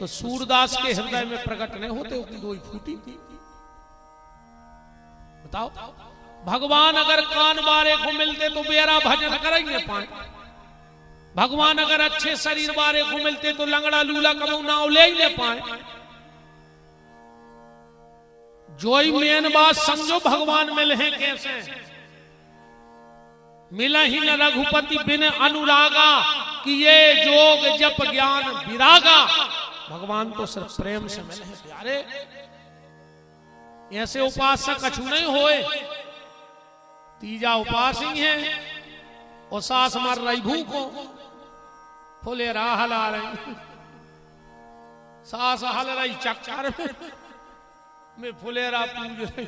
तो सूरदास के हृदय में प्रकट नहीं होते, उसकी दो ही फूटी थी। बताओ, भगवान अगर कान बारे को मिलते तो बेरा भजन करेंगे पाए। भगवान अगर अच्छे शरीर बारे को मिलते तो लंगड़ा लूला कबू नाव ले ही ले पाए। जो ही मेन बात समझो, भगवान मिले हैं कैसे? मिला ही न रघुपति बिन अनुरागा, कि ये जोग जप ज्ञान विरागा। भगवान तो सिर्फ प्रेम से मिले हैं प्यारे। ऐसे उपास से कछु नहीं होए। तीजा उपास ही है, और सास मर रही भूखो, फुले राह हला रही, सास हल रही चक्कर में फुलेरा पूज रही।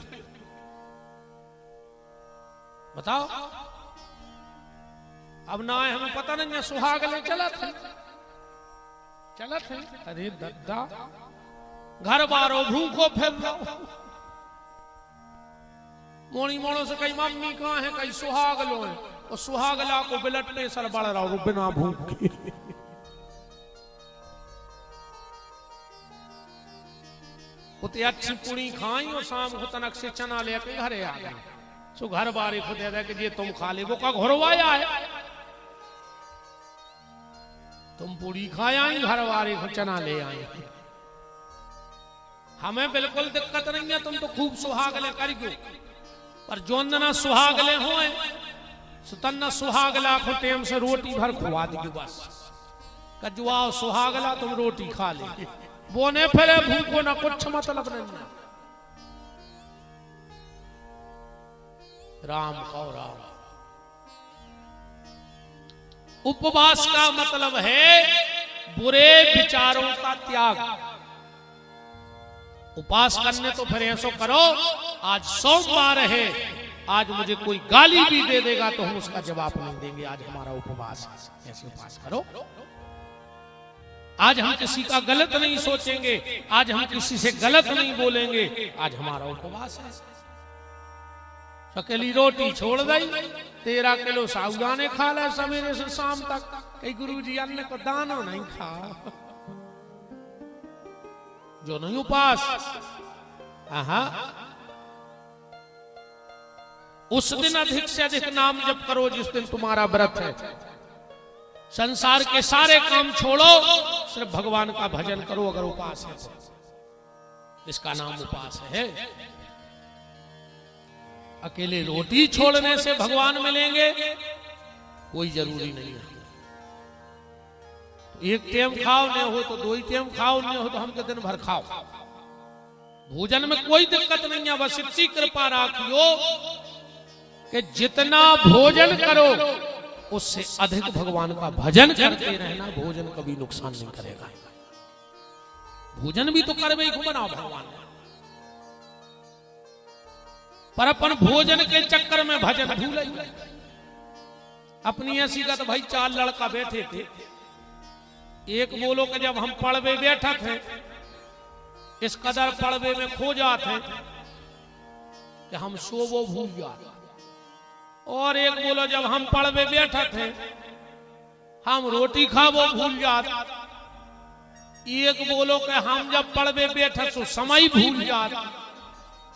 बताओ, अब ना है हमें पता नहीं है, सुहाग ले चला था। अरे दद्दा, घर बारो भूखो फिर रहो। मोनी मोड़ो से कई मम्मी कहाँ है, कई सुहाग लो है, और सुहाग ला को ब्लड प्रेशर बढ़ रहा हो बिना भूख के। उतनी अच्छी पूरी खाई और शाम को तनक से चना लेके घरे आ गए। सो घर बारे खुद कि ये तुम खा ले, वो का घरवाया है। तुम पूरी खाया ही, घर वाले को चना ले आए। हमें बिल्कुल दिक्कत नहीं है, तुम तो खूब सुहागले करियो, पर जोंदना सुहागले होए सुतन्ना सुहागला को टेम से रोटी भर खुआ दियो बस। कजुआओ सुहागला तुम रोटी खा ले, वो ने फिरे भूखो ना कुछ मतलब नहीं। राम कहो राम। उपवास का मतलब है बुरे विचारों का त्याग। उपवास करने तो फिर ऐसा करो, आज सोमवार है, आज मुझे कोई गाली भी दे देगा तो हम उसका जवाब नहीं देंगे, आज हमारा उपवास है। ऐसे उपवास करो। आज हम किसी का गलत नहीं सोचेंगे, आज हम किसी से गलत नहीं बोलेंगे, आज हमारा उपवास है। अकेली रोटी छोड़ दई, 13 किलो साबुदाने खा ले सवेरे से शाम तक। कई गुरुजी अन्न को दाना नहीं खा। जो नहीं उपास, उस दिन अधिक से अधिक नाम जप करो जिस दिन तुम्हारा व्रत है। संसार के सारे काम छोड़ो, सिर्फ भगवान का भजन करो अगर उपास है। इसका नाम उपास है। अकेले रोटी छोड़ने से भगवान मिलेंगे कोई जरूरी नहीं है। एक टाइम खाओ नहीं हो तो 2 टाइम खाओ, नहीं हो तो हमके दिन भर खाओ। भोजन में कोई दिक्कत नहीं है, बस इतनी कृपा रखियो कि जितना भोजन करो उससे अधिक भगवान का भजन करते रहना। भोजन कभी नुकसान नहीं करेगा। भोजन भी तो करवे को बनाओ भगवान, पर अपन भोजन के चक्कर में भजन भूल। अपनी ऐसी का तो भाई 4 लड़का बैठे थे। एक बोलो कि जब हम पड़वे बैठा थे, इस कदर पड़वे में खो जाते कि हम सोवो भूल जाते। और एक बोलो जब हम पड़वे बैठा थे, हम रोटी खावो भूल जाते। एक बोलो कि हम जब पड़वे बैठे तो समय भूल जाते।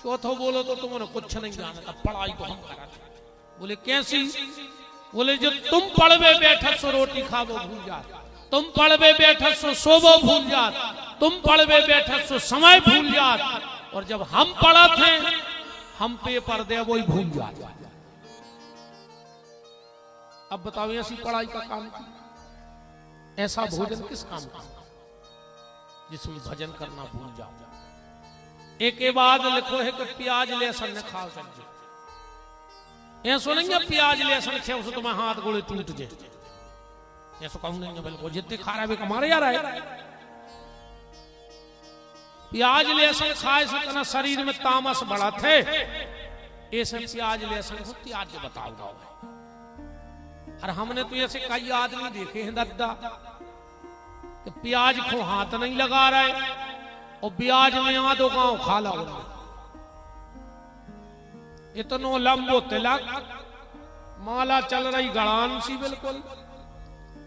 चौथो बोलो तो तुमने कुछ नहीं जाना था, पढ़ाई तो हम करा थे। बोले कैसी? बोले जब तुम पढ़वे बैठे सो रोटी खावो भूल जात, तुम पढ़वे बैठे सो सोवो भूल जात, तुम पढ़वे बैठे सो समय भूल जात, और जब हम पढ़ा थे हम पेपर दे वही भूल जात। अब बताओ ऐसी पढ़ाई का काम, ऐसा भोजन किस काम का जिसमें भजन करना भूल जाओ। एक के बाद लिखो है कि प्याज लहसुन न खाओ सब्जी। ऐसा नहीं है प्याज लहसुन खाओ तो तुम्हारे हाथ गोड़े टूट जाए, ऐसा कहूं नहीं है। बिल्कुल जितने खा रहा है कमारे जा रहा है। प्याज लहसुन खाए से तना शरीर में तामस बढ़ा थे। ऐसे प्याज लहसुन को त्याग के बताओ। और हमने तो ऐसे कई आदमी देखे हैं दद्दा कि प्याज को हाथ नहीं लगा रहे और ब्याज में आधो गांव खाला हो। इतनो लंबो तिलक, माला चल रही गड़ान सी बिल्कुल,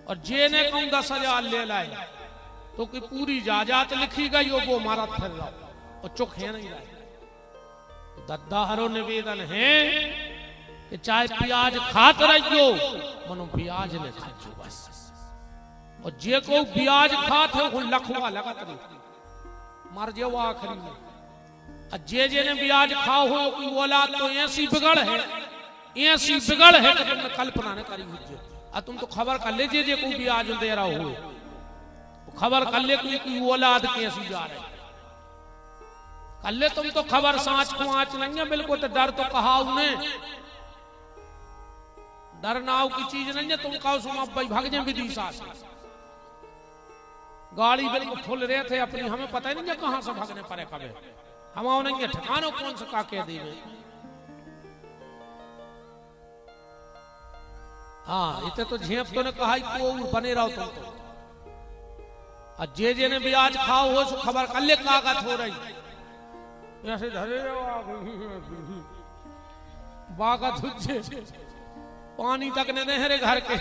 और जेने कहूं 10,000 ले लाए तो कि पूरी जायदाद लिखी गई हो वो मारा फिर रहा और चुक है नहीं रहा। तो दद्दा हरो निवेदन है कि चाहे प्याज खात रहियो मनो ब्याज ने खाजो बस। और जे को ब्याज खात है वो लखवा लगत नहीं मर जाओ आखिरी में। और जे ने ब्याज खाओ हो कोई औलाद तो ऐसी बिगड़ है कि तुमने कल्पना न करी हुई। और तुम तो खबर कर ले जे को ब्याज दे रहा हो खबर कर ले कोई औलाद कैसी जा रही कर ले। तुम तो खबर सांच को आंच नहीं है बिल्कुल। तो डर तो कहा उन्हें डर नाव की चीज नहीं है। तुम कहो सुमा भाई भाग जाए विदिशा से गाड़ी बिल्कुल फुल रहे थे अपनी हमें पता ही नहीं है कहां से भागने पड़े कबे हम नहीं ठिकानो कौन सा का कह दी में। हाँ इतने तो झेप तो ने कहा को बने रहो तुम तो। और जे ने भी आज खाओ हो सो खबर कर ले कागज हो रही ऐसे धरे बागा तुझे पानी तक ने नहरे घर के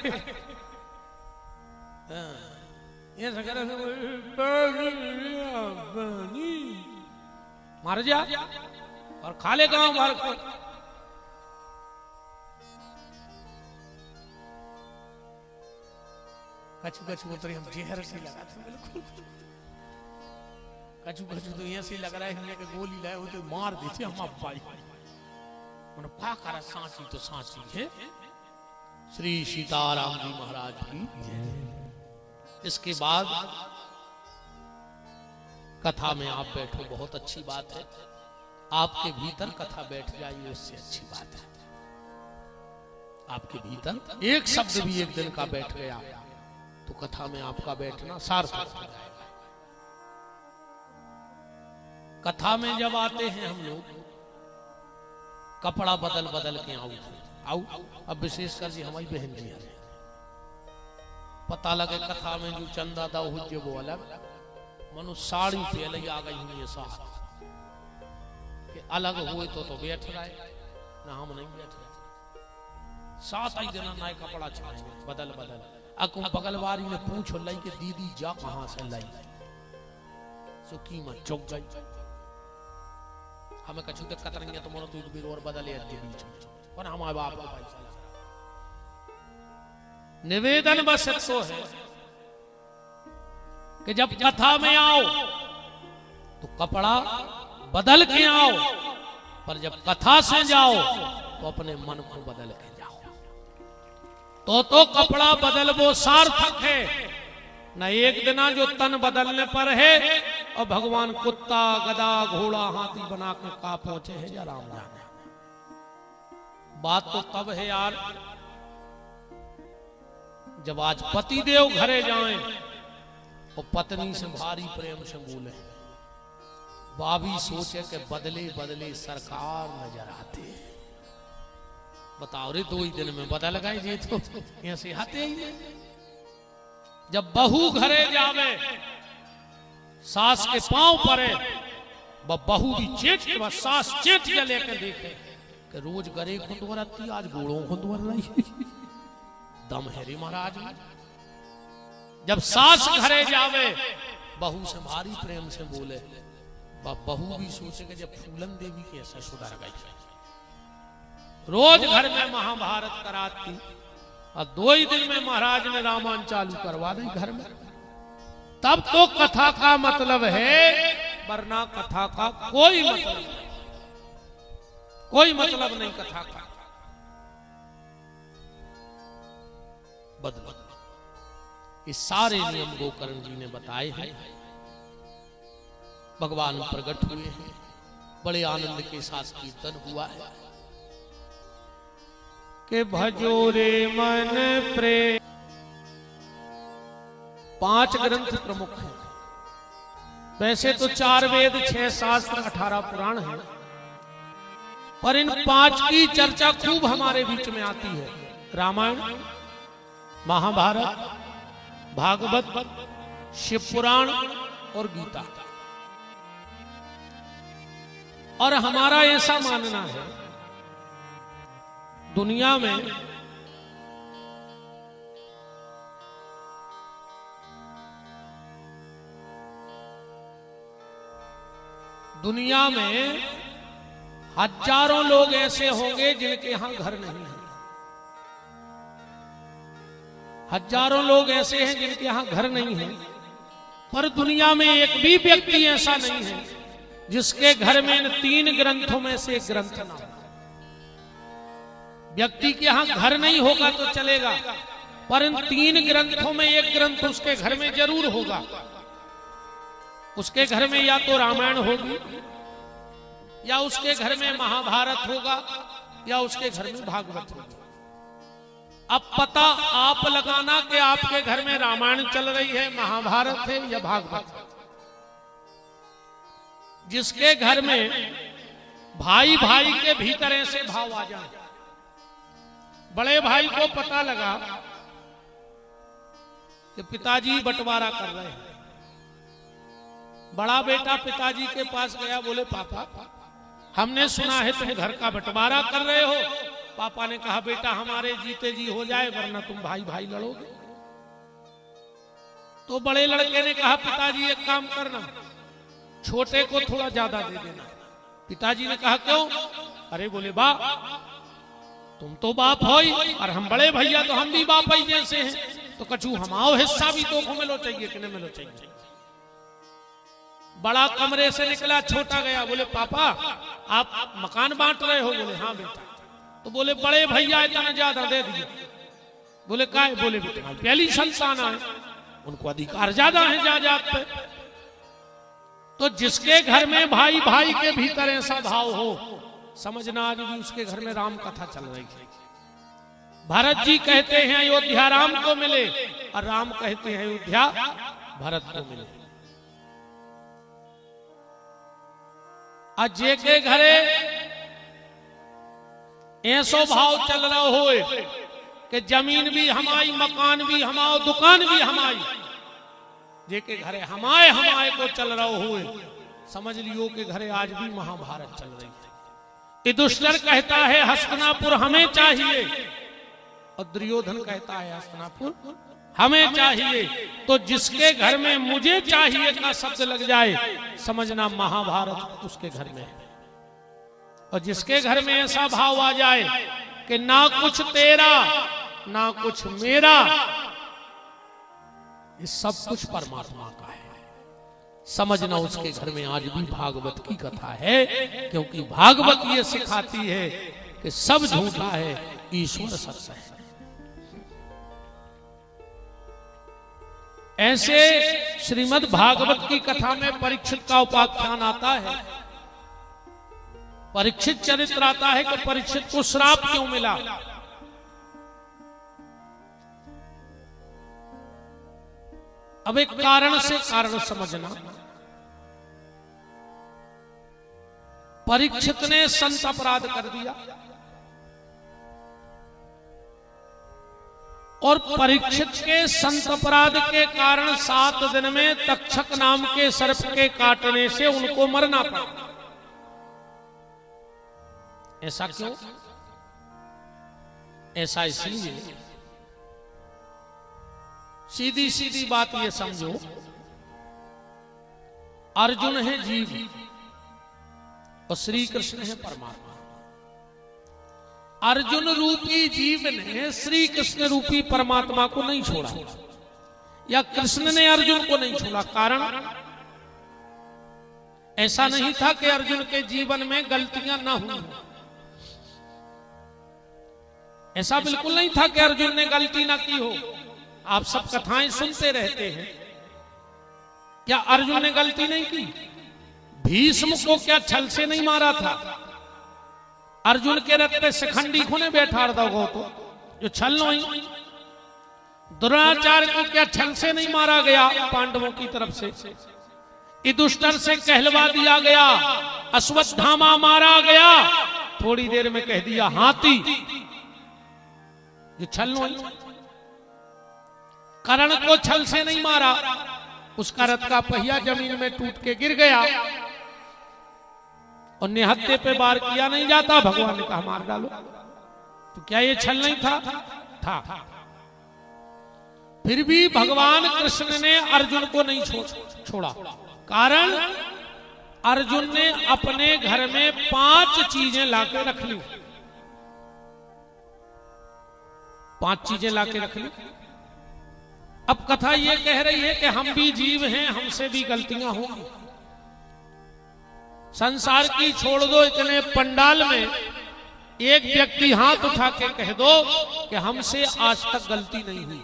ये मर जा और खा ले गांव भर को। कछु कछु उतरी हम जहर से लगा था बिल्कुल। कछु कछु तो ऐसे लग रहा है हमने के गोली लाए तो मार दी थी हम भाई मन पाकर सांची तो सांची है। श्री सीताराम जी महाराज की जय। इसके बाद कथा में आप बैठो बहुत अच्छी बात है। आपके भीतर कथा बैठ जाए उससे अच्छी बात है। आपके भीतर एक शब्द भी एक दिन का बैठ गया तो कथा में आपका बैठना सार्थक हो जाएगा। कथा में जब आते हैं हम लोग कपड़ा बदल बदल के आओ अब विशेषकर जी हमारी बहन जी है पता लगे कथा में जो चंदा दा हुए वो अलग मनु साड़ी पहले आ गई हुई है साथ कि अलग हुए तो बैठ रहा है ना हम नहीं बैठ रहे। सात ही दिन नए कपड़ा छाएंगे बदल बदल। अकुम बगलवारी ने पूछो लाई के दीदी जा कहां से लाई सो कीमत चौक गई। हमें कछु दिक्कत नहीं है तो मनो तू भी और बदले बीच में और हमारे बाप का पैसा निवेदन बस तो है कि जब कथा में आओ तो कपड़ा बदल के आओ पर जब कथा से जाओ तो अपने मन को बदल के जाओ तो कपड़ा बदल वो सार्थक है न एक दिना जो तन बदलने पर है। और भगवान कुत्ता गधा घोड़ा हाथी बना के का पहुंचे है या राम जाने। बात तो तब है यार जब आज पति देव घरे जाएं और पत्नी से भारी प्रेम से बोले भाभी सोचे कि बदले बदले सरकार नजर आते। बताओ रे 2 ही दिन में बदल गए जी तो ऐसे आते ही नहीं। जब बहू घरे जावे सास के पांव पड़े बहू भी चेट के बाद सास चेट के लेकर देखे कि रोज गरे खुंदवर आती आज गोड़ों खुंदवर नहीं दम है रे महाराज। जब सास घरे जावे बहू से भारी प्रेम से बोले बहू भी सोचे कि जब फूलन देवी कैसे सुधर गई। रोज घर में महाभारत कराती और 2 ही दिन में महाराज ने रामायण चालू करवा दी घर में। तब तो कथा का मतलब है वरना कथा का कोई मतलब नहीं कथा का बदल। इस सारे नियम गोकर्ण जी ने बताए हैं। भगवान प्रकट हुए हैं बड़े आनंद के साथ कीर्तन हुआ है कि भजो रे मन प्रेम। 5 ग्रंथ प्रमुख हैं। वैसे तो 4 वेद 6 शास्त्र 18 पुराण हैं पर इन 5 की चर्चा खूब हमारे बीच में आती है। रामायण महाभारत भागवत शिव पुराण और गीता। और हमारा ऐसा मानना है दुनिया में दुनिया में हजारों लोग ऐसे होंगे जिनके यहां घर नहीं है। हजारों लोग ऐसे हैं जिनके यहां घर नहीं है, पर दुनिया में एक भी व्यक्ति ऐसा नहीं है जिसके घर में इन 3 ग्रंथों में से एक ग्रंथ ना हो। व्यक्ति के यहां घर नहीं होगा तो चलेगा, पर इन 3 ग्रंथों में एक ग्रंथ उसके घर में जरूर होगा। उसके घर में या तो रामायण होगी, या उसके घर में महाभारत होगा, या उसके घर में भागवत होगा। अब पता आप लगाना कि आपके घर में रामायण चल रही है, महाभारत है या भागवत है। जिसके घर में भाई भाई के भीतर ऐसे भाव आ जाए, बड़े भाई को पता लगा कि पिताजी बंटवारा कर रहे हैं, बड़ा बेटा पिताजी के पास गया, बोले पापा हमने सुना है तुम घर का बंटवारा कर रहे हो। पापा ने कहा बेटा हमारे जीते जी हो जाए, वरना तुम भाई भाई लड़ोगे। तो बड़े लड़के ने कहा पिताजी एक काम करना, छोटे को थोड़ा ज्यादा दे देना। पिताजी ने कहा क्यों? अरे बोले बा तुम तो बाप हो ही, और हम बड़े भैया तो हम भी बाप ही जैसे हैं, तो कछु हमाओ हिस्सा भी तो मिलो चाहिए कि नहीं मिलो चाहिए। बड़ा कमरे से निकला, छोटा गया, बोले पापा आप मकान बांट रहे हो? बोले हाँ बेटा। तो बोले बड़े भैया इतना ज्यादा दे दिए। बोले काय? बोले बेटा पहली संतान है, उनको अधिकार ज्यादा है जायदाद पे। तो जिसके घर में भाई भाई के भीतर ऐसा भाव हो, समझना आज भी उसके घर में राम कथा चल रही है। भरत जी कहते हैं अयोध्या राम को मिले, और राम कहते हैं अयोध्या भरत को मिले। अजय के घरे ऐसो भाव चल रहा हो कि जमीन भी हमारी, मकान भी हमारा, दुकान भी हमारी, जेके घरे हमारे हमारे को चल रहा हो, समझ लियो कि घरे आज भी महाभारत चल रही है। युधिष्ठिर कहता है हस्तिनापुर हमें चाहिए, और दुर्योधन कहता है हस्तिनापुर हमें चाहिए। तो जिसके घर में मुझे चाहिए का शब्द लग जाए, समझना महाभारत उसके घर में है। और जिसके घर में ऐसा भाव आ जाए कि ना कुछ तेरा ना कुछ मेरा, ये सब कुछ परमात्मा का है, समझना उसके घर में आज भी भागवत की कथा है। क्योंकि भागवत ये सिखाती है कि सब झूठा है, ईश्वर सत्य है। ऐसे श्रीमद् भागवत की कथा में परीक्षित का उपाख्यान आता है, परीक्षित चरित्र आता है कि परीक्षित को श्राप क्यों मिला। अब एक कारण से कारण समझना। परीक्षित ने संत अपराध कर दिया, और परीक्षित के संत अपराध के कारण 7 दिन में तक्षक नाम के सर्प के काटने से उनको मरना पड़ा। ऐसा क्यों? ऐसा इसलिए, सीधी सीधी बात ये समझो, अर्जुन है जीव और श्री कृष्ण है परमात्मा। अर्जुन रूपी जीव ने श्री कृष्ण रूपी परमात्मा को नहीं छोड़ा, या कृष्ण ने अर्जुन को नहीं छोड़ा। कारण ऐसा नहीं था कि अर्जुन के जीवन में गलतियां ना हुई, ऐसा बिल्कुल नहीं था कि अर्जुन ने गलती ना की हो। आप सब कथाएं सुनते रहते हैं, क्या अर्जुन ने गलती नहीं की? भीष्म को क्या छल से नहीं मारा था? अर्जुन के रथ पे शिखंडी को ने बैठा रहा हो तो जो छल नहीं। द्रोणाचार्य को क्या छल से नहीं मारा गया पांडवों की तरफ से? युधिष्ठिर से कहलवा दिया गया, अश्वत्थामा मारा गया, थोड़ी देर में कह दिया हाथी। ये छल नहीं। कर्ण को छल से नहीं मारा, उसका रथ का पहिया जमीन में टूट के गिर गया, और निहत्थे पे वार किया नहीं जाता, भगवान ने कहा मार डालो। तो क्या ये छल नहीं था? था। फिर भी भगवान कृष्ण ने अर्जुन को नहीं छोड़ा। कारण अर्जुन ने अपने घर में 5 चीजें लाके रख ली। 5 चीजें लाके रख ली। अब कथा ये कह रही है कि हम भी जीव हैं, हमसे भी गलतियां होंगी। संसार की छोड़ दो, इतने पंडाल में एक व्यक्ति हाथ उठा के कह दो कि हमसे आज तक गलती नहीं हुई।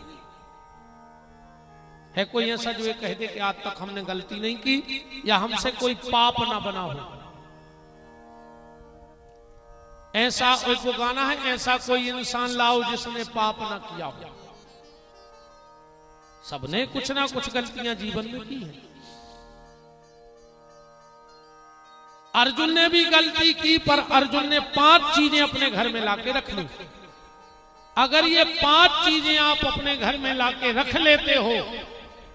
है कोई ऐसा जो ये कह दे कि आज तक हमने गलती नहीं की या हमसे कोई पाप ना बना हो? ऐसा एक गाना है, ऐसा कोई इंसान लाओ जिसने पाप ना किया हो। सबने कुछ ना कुछ गलतियां जीवन में की है। अर्जुन ने भी गलती की, पर अर्जुन ने 5 चीजें अपने घर में लाके रख ली। अगर ये 5 चीजें आप अपने घर में लाके रख लेते हो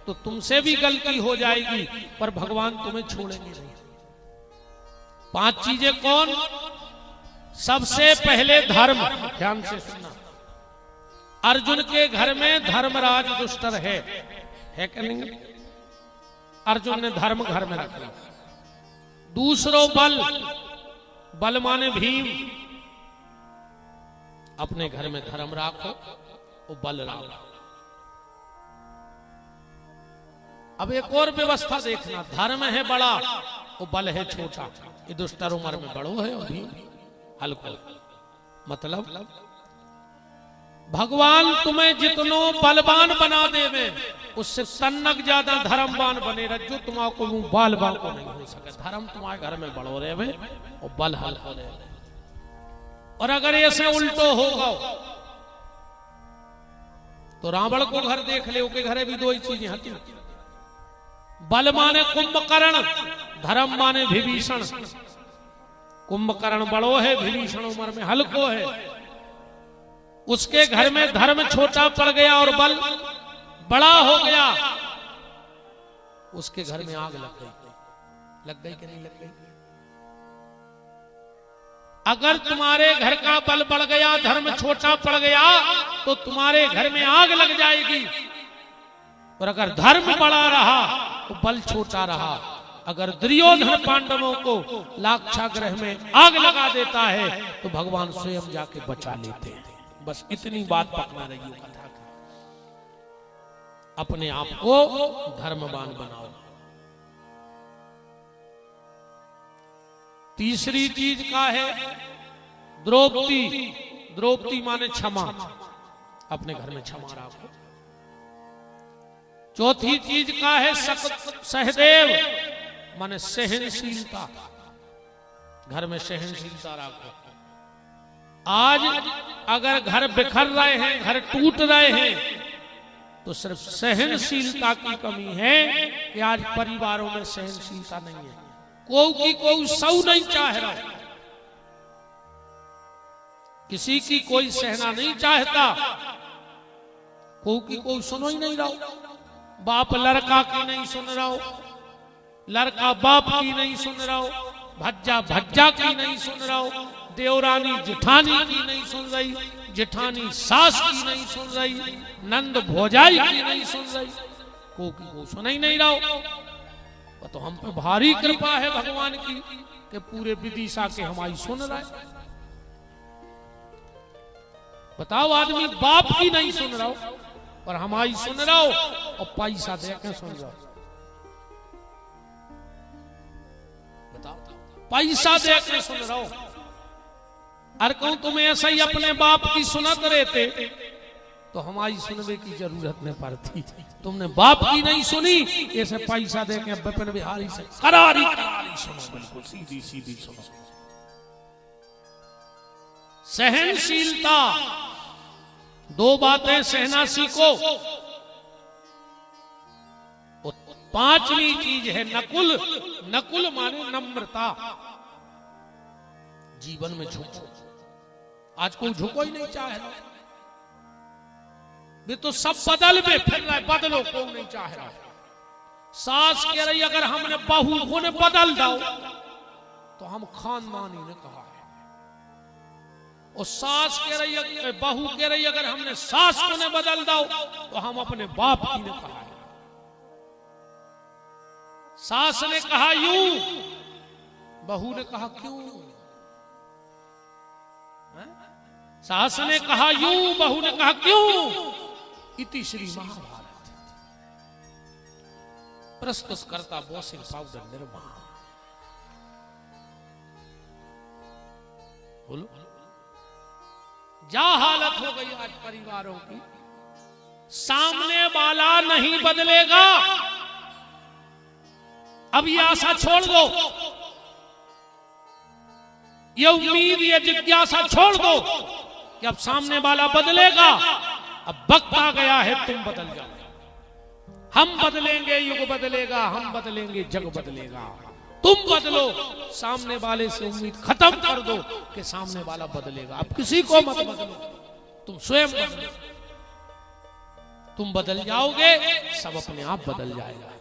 तो तुमसे भी गलती हो जाएगी, पर भगवान तुम्हें छोड़ेंगे नहीं। 5 चीजें कौन? सबसे पहले धर्म। ध्यान से सुनना। अर्जुन के घर में धर्मराज दुष्टर है कि नहीं? अर्जुन ने धर्म घर में रखा। दूसरो बल। बल माने भीम। अपने घर में धर्म राखो, वो बल राखो। अब एक और व्यवस्था देखना, धर्म है बड़ा, वो बल है छोटा। ये दुष्टर उम्र में बड़ो है और भीम हल्को। मतलब भगवान तुम्हें जितनो बलवान बना देवे, उससे तन्नक ज्यादा धर्मवान बने रहो। तुम्हारा बालवान को नहीं हो सके। धर्म तुम्हारे घर में बढ़ो रहे और बल हल हो रहे। और अगर ऐसे उल्टो होगा तो रावण को घर देख ले, उसके घरे भी 2 ही चीजें हती। बल माने कुंभकर्ण, धर्म माने विभीषण। कुंभकर्ण बड़ो है, विभीषण उम्र में हल्को है। उसके घर में धर्म छोटा पड़ गया और बल बड़ा हो गया। उसके घर में आग लग गई। लग गई कि नहीं लग गई? अगर तुम्हारे घर का बल बढ़ गया, धर्म छोटा पड़ गया, तो तुम्हारे घर में आग लग जाएगी। और अगर धर्म बड़ा रहा तो बल छोटा रहा। अगर दुर्योधन पांडवों को लाक्षागृह में आग लगा देता है तो भगवान स्वयं जाके बचा लेते हैं। बस इतनी बात पकना रही है कथा की। अपने आप को धर्मवान बनाओ। तीसरी चीज का है द्रौपदी। द्रौपदी माने क्षमा। अपने घर में क्षमा रखो। चौथी चीज का है सहदेव माने सहनशीलता। घर में सहनशीलता रखो। आज अगर घर बिखर रहे हैं, घर टूट रहे हैं, तो सिर्फ सहनशीलता की कमी है कि आज परिवारों में सहनशीलता नहीं है। कोई सौ नहीं चाह रहा, किसी की कोई सहना नहीं चाहता, कोई सुनो ही नहीं रहा। बाप लड़का की नहीं सुन रहा हो, लड़का बाप की नहीं सुन रहा हो, भज्जा की नहीं सुन रहा हो, देवरानी जेठानी की नहीं सुन रही, जेठानी सास की नहीं सुन रही, नंद भौजाई की नहीं सुन रही, को सुन ही नहीं रहा। तो हम पे भारी कृपा है भगवान की कि पूरे विदिशा के हमारी सुन रहा है। बताओ, आदमी बाप की नहीं सुन रहा हो पर हमारी सुन रहा हो और पैसा दे के सुन रहा हो। बताओ, पैसा दे के सुन रहा हो। अरे कहूं तुम्हें ऐसा ही अपने बाप की सुनत रहते तो हमारी सुनने की जरूरत नहीं पड़ती। तुमने बाप की नहीं सुनी, ऐसे पैसा दे के विपिन बिहारी से करारी सुनो, बिल्कुल सीधी सीधी सुनो। सहनशीलता, 2 बातें सहना सीखो। 5वीं चीज है नकुल। नकुल माने नम्रता। जीवन में झुको। आज कोई झुको ही नहीं चाह रहा। वे तो सब बदल में फिर रहा है, बदलो को नहीं चाह रहा। सास कह रही अगर हमने बहू को ने बदल दो तो हम खानदानी ने कहा है, और सास कह रही बहू कह रही अगर हमने सास को ने बदल दो तो हम अपने बाप की ने कहा है। सास ने कहा यूं बहू ने कहा क्यों? सास ने कहा यूं, बहू ने कहा क्यों? इति श्री महाभारत। प्रस्तुत करता वॉशिंग पाउडर निर्मा। बोलो, जा हालत हो गई आज परिवारों की, सामने वाला नहीं बदलेगा। अब ये आशा छोड़ दो, ये उम्मीद, ये जिज्ञासा छोड़ दो कि अब सामने वाला बदलेगा। अब वक्त आ गया है तुम बदल जाओ। हम बदलेंगे, युग बदलेगा, हम बदलेंगे, जग बदलेगा। तुम बदलो, सामने वाले से उम्मीद खत्म कर दो कि सामने वाला बदलेगा। अब किसी को मत बदलो, तुम स्वयं बदलो। तुम बदल जाओगे, सब अपने आप बदल जाएगा।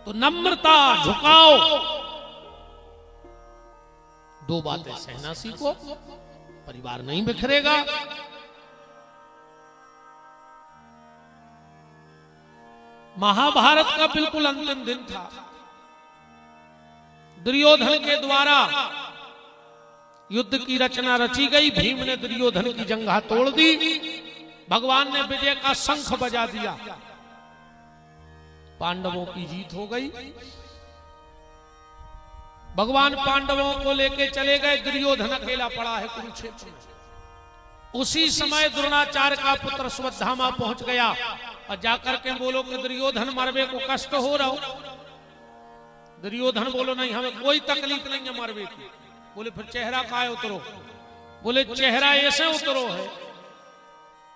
तो नम्रता, झुकाओ, दो बातें सहना सीखो, परिवार नहीं बिखरेगा। महाभारत का बिल्कुल अंतिम दिन था। दुर्योधन के द्वारा युद्ध की रचना रची गई। भीम ने दुर्योधन की जंघा तोड़ दी। भगवान ने विजय का शंख बजा दिया। पांडवों की जीत हो गई। भगवान पांडवों को लेके चले गए। दुर्योधन अकेला पड़ा है कुरुक्षेत्र में। उसी समय द्रोणाचार्य का पुत्र अश्वत्थामा पहुंच गया और जाकर के बोलो कि दुर्योधन मरवे को कष्ट हो रहा हो। दुर्योधन बोलो नहीं, हमें कोई तकलीफ नहीं है मरवे की। बोले फिर चेहरा काहे उतरो? बोले चेहरा ऐसे उतरो है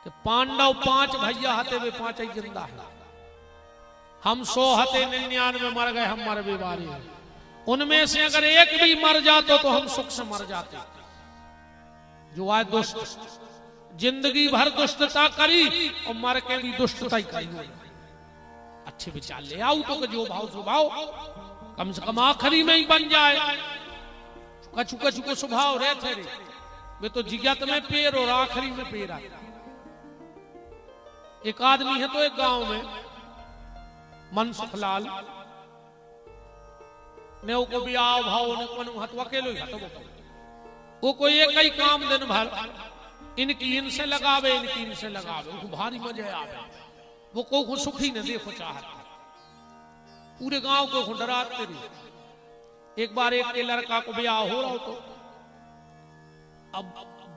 कि पांडव 5 भैया हते वे 5 ही जिंदा है। हम 100 हते 99 मर गए, हम मरवे वाले हैं। उनमें से अगर एक भी मर जातो तो हम सुख से मर जाते। जो आज दुष्ट जिंदगी भर दुष्टता करी और मर के भी दुष्टता ही करी। अच्छे विचार ले आओ तो जो भाव स्वभाव कम से कम आखिरी में ही बन जाए। कछु कछु को स्वभाव रहते रे, वे तो जिगत में पेड़ और आखिरी में पेड़ आए। एक आदमी है तो एक गांव में मनसुखलाल ने को भी आओ भाव ने को हत अकेलो ही हत। वो कोई एक ही काम दिन भर इनकी इनसे लगावे, इनकी इनसे लगावे, उनको भारी मजे आवे। वो को सुखी न देखो चाहता, पूरे गांव को डराते रही। एक बार एक लड़का को ब्याह हो रहा हो तो अब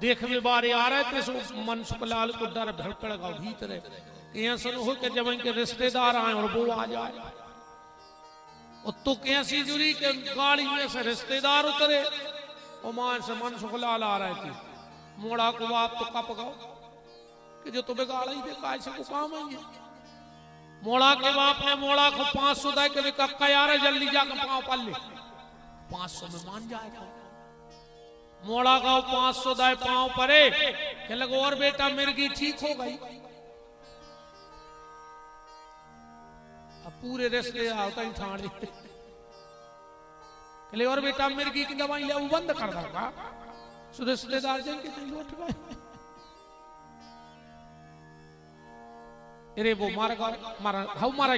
देखने बारे आ रहे थे, सो मनसुखलाल को डर भर पड़ गया भीतर। ऐसा हो कि जब इनके रिश्तेदार आए और वो आ जाए और तो कैसी जुड़ी के गाड़ी में से रिश्तेदार उतरे और मां से मनसुखलाल आ रहे थे। मोड़ा को बाप तो कप गो कि जो तो बिगाड़ ही दे, कैसे को काम है। मोड़ा के बाप ने मोड़ा को 500 दे के कक्का यार जल्दी जाकर पाँव पल ले, 500 में मान जाएगा। मोड़ा का 500 दे पाँव परे के लगो और बेटा मिर्गी ठीक हो गई। अब पूरे रिश्तेदार होता ही ठाणे ले और बेटा मिर्गी की दवाई ले बंद कर दूंगा। सो रिश्तेदार जाएंगे तो लौट गए। अरे वो मारा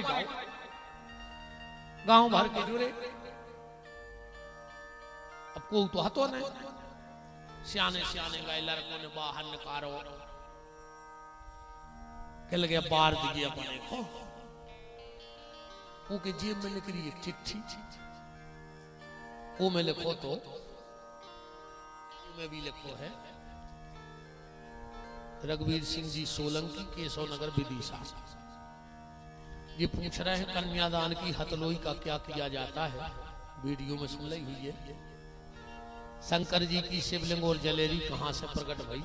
जाओ गांव भर के जुड़े। अब को तो हतो नहीं, सियाने सियाने गए लड़कों ने बाहर निकालो के लगे बाहर दीजिए अपने को। वो के जेब में निकली एक चिट्ठी, वो में लिखो तो में भी लिखो है रघुवीर सिंह जी सोलंकी, केशव नगर, विदिशा। ये पूछ रहे हैं कन्यादान की हथलोई का क्या किया जाता है। वीडियो में सुन ली हुई है। शंकर जी की शिवलिंग और जलेरी कहां से प्रकट भई।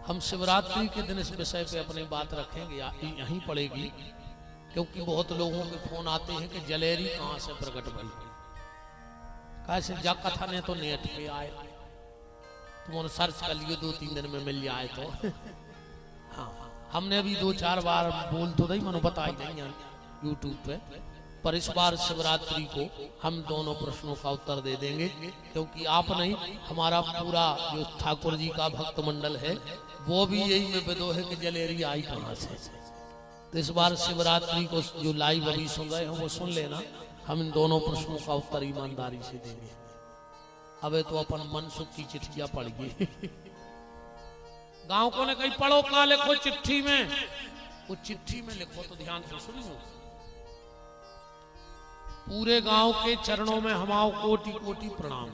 हम शिवरात्रि के दिन इस विषय पे अपनी बात रखेंगे, यहीं पड़ेगी, क्योंकि बहुत लोगों के फोन आते हैं कि जलेरी कहां से प्रकट भई। कैसे जा कथा ने तो नेट पे आए, तुम सर्च कर लियो, 2-3 दिन में मिल जाए तो। हाँ, हमने अभी 2-4 बार बोल तो नहीं, मनो बताई नहीं यूट्यूब पे, पर इस बार शिवरात्रि को हम दोनों प्रश्नों का उत्तर दे देंगे, क्योंकि आप नहीं, हमारा पूरा जो ठाकुर जी का भक्त मंडल है वो भी यही में विदो है कि जलेरी आई कहाँ से। तो इस बार शिवरात्रि को जो लाइव अभी सुन रहे हो वो सुन लेना, हम इन दोनों प्रश्नों का उत्तर ईमानदारी से देंगे। अबे तो अपन मनसुख की चिट्ठियां पढ़िए। गांव को ने कहीं पढ़ो का लिखो चिट्ठी में, वो चिट्ठी में लिखो तो ध्यान से सुनियो। पूरे गांव के चरणों में हमाओ कोटि कोटि प्रणाम।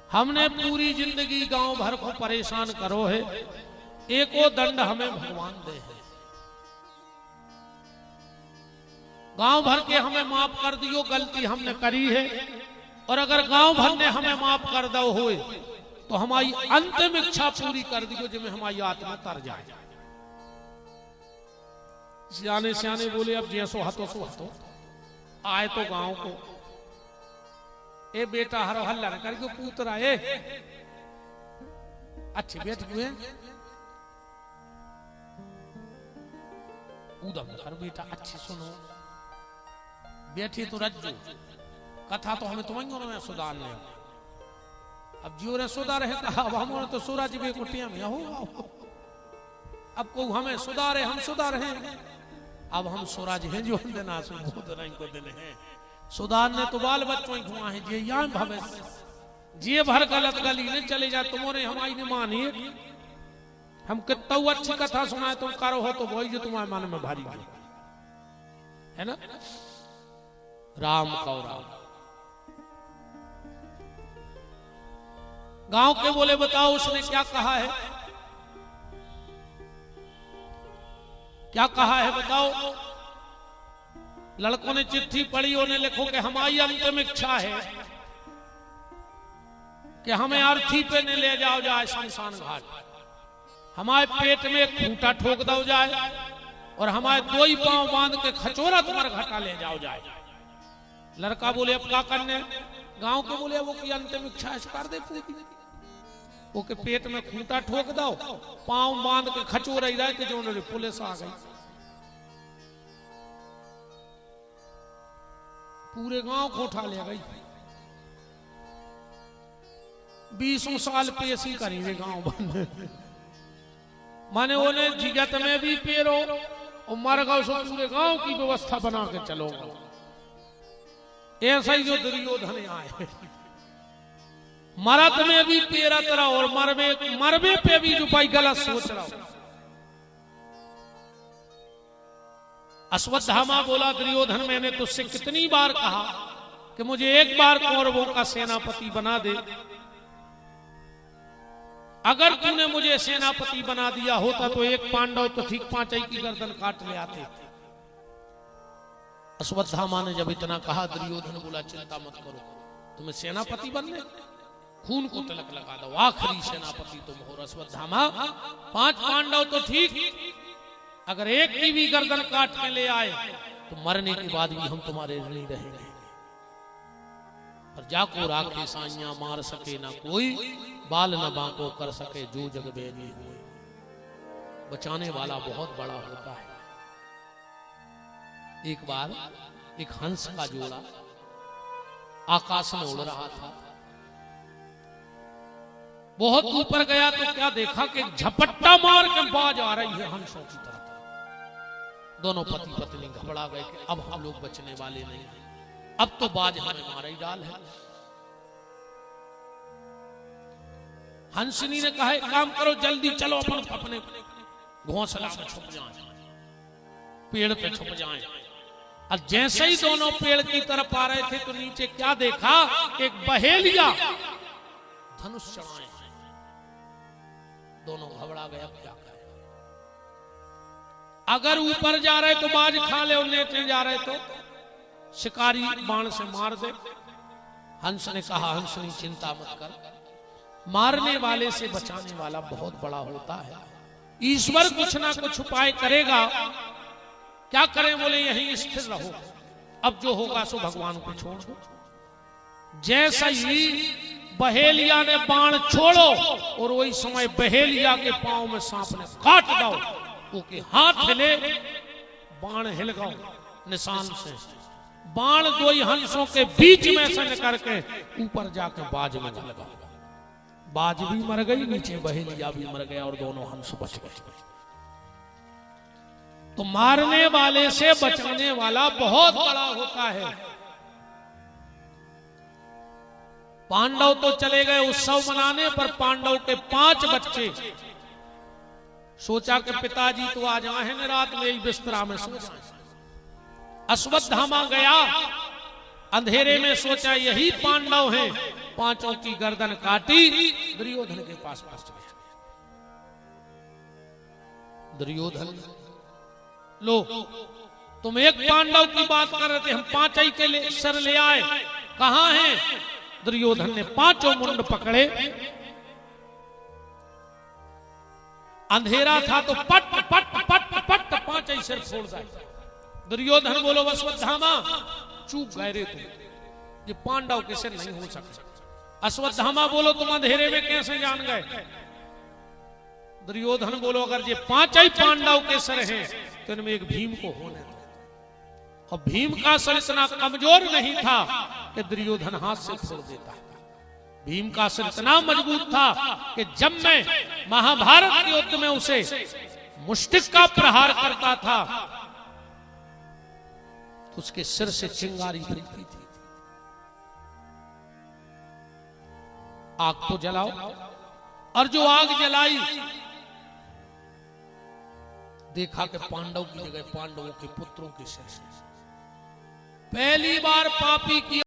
हमने पूरी जिंदगी गांव भर को परेशान करो है, एको दंड हमें भगवान दे है। गांव भर के हमें माफ कर दियो, गलती हमने करी है। और अगर गांव भर ने हमें माफ कर दो होए तो हमारी अंतिम इच्छा पूरी कर दियो, जिसमें हमारी आत्मा तर जाए। सियाने सियाने बोले अब जैसो हतो सो हतो। आए तो गांव को, ए बेटा हरो हल्ला न करके पूत रहा है। अच्छे बैठ गए उदम कर बेटा, अच्छी सुनो। बैठे तो रज्जू कथा तो हमें तुम्हारी में सुधार ले। अब जियो रे सुधार है कहा, अब हमारे तो सूरज भी कुटिया में हो। अब को हमें सुधारे, हम सुधार हैं। अब हम सूरज हैं जो हम देना को देने हैं। सुधारने तो बाल बच्चों ही हुआ है जे यहाँ भविष्य जे भर गलत गली ने चले जाए तुम्हारे हमारी ने मानिए। हम कितना अच्छी कथा सुनाए तुम करो हो तो वही जो तुम्हारे मन में भारी भारी है ना। राम कौ राम। गांव के बोले बताओ उसने क्या कहा है, क्या कहा है बताओ। लड़कों ने चिट्ठी पढ़ी, उन्हें लिखो कि हमारी अंतिम इच्छा है कि हमें अर्थी पे न ले जाओ जाए शमशान घाट, हमारे पेट में एक खूंटा ठोक दो जाए और हमारे दो ही पांव बांध के खचोरा तुम्हारे घाटा ले जाओ जाए। लड़का बोले अब क्या करने। गांव के बोले वो की अंतिम इच्छा कर दे पूरी। वो के पेट में खूंटा ठोक दो, पांव बांध के खचोर ही रहे थे जो उन्होंने पुलिस आ गई। पूरे गांव को उठा ले गई। 20 साल पेशी करेंगे गांव बंद। माने उन्हें जिगत में भी पेरो और मर गए सो पूरे गांव की व्यवस्था बना के चलो। ऐसा ही जो दुर्योधन आए, मरत में भी पेरत रहो और मरबे पे भी जो भाई गलत सोच रहा। अश्वत्थामा बोला दुर्योधन मैंने तुझसे कितनी बार कहा कि मुझे एक बार कौरवों का सेनापति बना दे। अगर तूने मुझे सेनापति बना दिया होता तो एक पांडव तो ठीक 5 की गर्दन काट ले आते। अश्वत्थामा ने जब इतना कहा दुर्योधन बोला चिंता मत करो, तुम्हें सेनापति बनने खून को तिलक लगा दो, आखिरी सेनापति तुम हो। अश्वत्थामा 5 पांडव तो ठीक, अगर एक की भी गर्दन काट के ले आए तो मरने के बाद भी हम तुम्हारे ऋणी रहेंगे। पर जाको राखे साइया मार सके ना कोई, बाल न बांको कर सके जो जग बेनी हुई। बचाने वाला बहुत बड़ा होता है। एक बार एक हंस का जोड़ा आकाश में उड़ रहा था। बहुत ऊपर गया तो क्या देखा कि झपट्टा मार के बाज आ रही है हंसों की तरफ। दोनों पति पत्नी घबरा गए कि अब हम लोग बचने वाले नहीं, अब तो बाज हमें मार ही डाल है। हंसनी ने कहा एक काम करो जल्दी चलो अपन अपने घोंसला में छुप जाएं, पेड़ पे छुप जाएं। और जैसे ही दोनों पेड़ की तरफ आ रहे थे तो नीचे क्या देखा, एक बहेलिया धनुष चढ़ाए। दोनों घबरा गए अब क्या करें। अगर ऊपर जा रहे तो बाज खा ले और नीचे जा रहे तो शिकारी बाण से मार दे। हंस ने कहा हंसनी चिंता मत कर, मारने वाले से बचाने वाला बहुत बड़ा होता है। ईश्वर कुछ ना कुछ उपाय करेगा। क्या करें बोले यहीं स्थिर रहो, अब जो होगा सो भगवान को छोड़ दो। जैसा ही बहेलिया ने बाण छोड़ो और वही समय बहेलिया के पांव में सांप ने काट दो। ओके हाथ हिले, बाण हिल गो निशान से। बाण दो ही हंसों के बीच में से निकल के ऊपर जाकर बाज में चल गया। बाज भी मर गई, नीचे बहेलिया भी मर गया और दोनों हंस बच गए। तो मारने वाले से बचाने वाला बहुत बड़ा होता है। पांडव तो चले गए उत्सव मनाने, पर पांडव के 5 बच्चे। सोचा कि पिताजी तो आज आए हैं रात में बिस्तरा में सो जाएं। अश्वत्थामा गया, अंधेरे में सोचा यही पांडव हैं, 5 की गर्दन काटी, दुर्योधन के पास पहुंच गया। दुर्योधन, लो तुम एक पांडव की बात कर रहे थे, हम 5 के सर ले आए, कहां हैं? दुर्योधन ने 5 मुंड पकड़े, अंधेरा था तो पट पट पट पट 5 सिर फोड़ गए। दुर्योधन बोलो अश्वत्थामा चूक गए रे तुम, ये पांडव के सिर नहीं हो सकता। अश्वत्थामा बोलो तुम अंधेरे में कैसे जान गए? दुर्योधन बोलो अगर ये 5 पांडव के सर हैं तो इनमें एक भीम को होने दो। और भीम का सर इतना कमजोर नहीं था कि दुर्योधन हाथ से फोड़ देता। भीम का सर इतना मजबूत था कि जब मैं महाभारत के युद्ध में उसे मुष्टिक का प्रहार करता था तो उसके सिर से चिंगारी निकलती थी। आग तो जलाओ, और जो आग जलाई देखा कि पांडव की जगह पांडवों के पुत्रों के सिर से। पहली बार पापी की